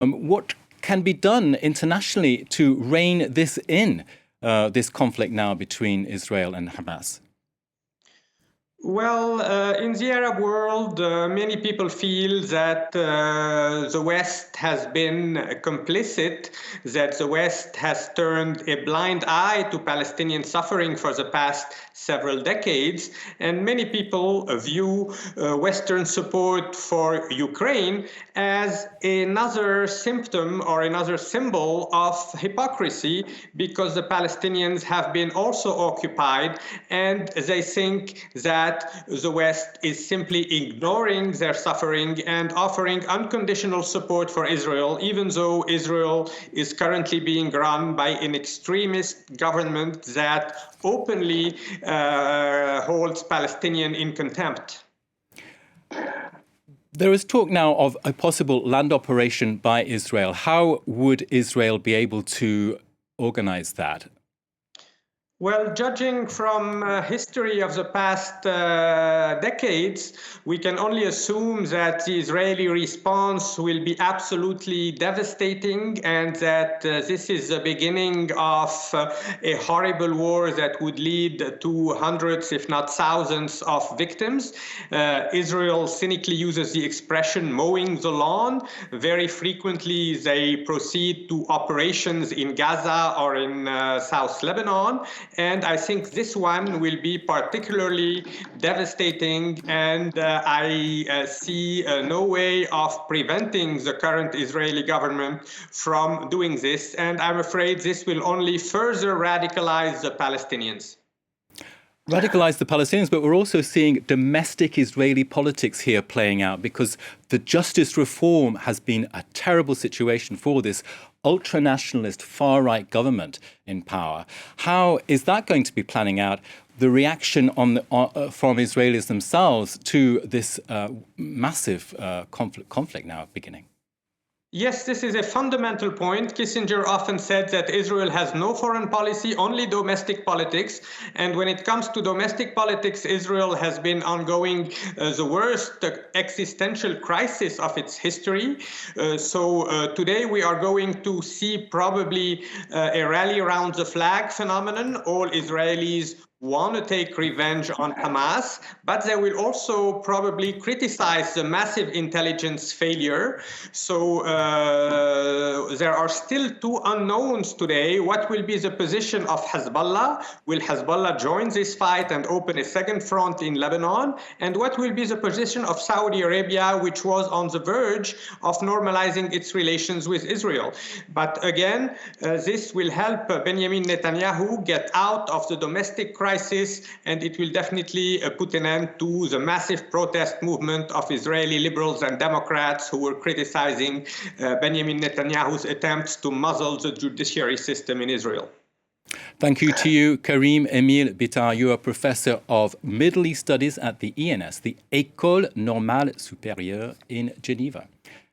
What can be done internationally to rein this in, this conflict now between Israel and Hamas? Well, in the Arab world, many people feel that the West has been complicit, that the West has turned a blind eye to Palestinian suffering for the past several decades, and many people view Western support for Ukraine as another symptom or another symbol of hypocrisy, because the Palestinians have been also occupied, and they think that the West is simply ignoring their suffering and offering unconditional support for Israel, even though Israel is currently being run by an extremist government that openly holds Palestinians in contempt. There is talk now of a possible land operation by Israel. How would Israel be able to organize that? Well, judging from history of the past decades, we can only assume that the Israeli response will be absolutely devastating, and that this is the beginning of a horrible war that would lead to hundreds, if not thousands, of victims. Israel cynically uses the expression mowing the lawn. Very frequently, they proceed to operations in Gaza or in South Lebanon. And I think this one will be particularly devastating, and I see no way of preventing the current Israeli government from doing this. And I'm afraid this will only further radicalize the Palestinians. Radicalize the Palestinians, but we're also seeing domestic Israeli politics here playing out, because the justice reform has been a terrible situation for this ultra-nationalist far-right government in power. How is that going to be planning out? The reaction from Israelis themselves to this massive conflict now beginning? Yes, this is a fundamental point. Kissinger often said that Israel has no foreign policy, only domestic politics. And when it comes to domestic politics, Israel has been ongoing the worst existential crisis of its history. So today we are going to see probably a rally around the flag phenomenon. All Israelis want to take revenge on Hamas, but they will also probably criticize the massive intelligence failure. So there are still two unknowns today. What will be the position of Hezbollah? Will Hezbollah join this fight and open a second front in Lebanon? And what will be the position of Saudi Arabia, which was on the verge of normalizing its relations with Israel? But again, this will help Benjamin Netanyahu get out of the domestic crisis, and it will definitely put an end to the massive protest movement of Israeli liberals and Democrats who were criticizing Benjamin Netanyahu's attempts to muzzle the judiciary system in Israel. Thank you to you, Karim Emil Bitar. You are Professor of Middle East Studies at the ENS, the École Normale Supérieure in Geneva.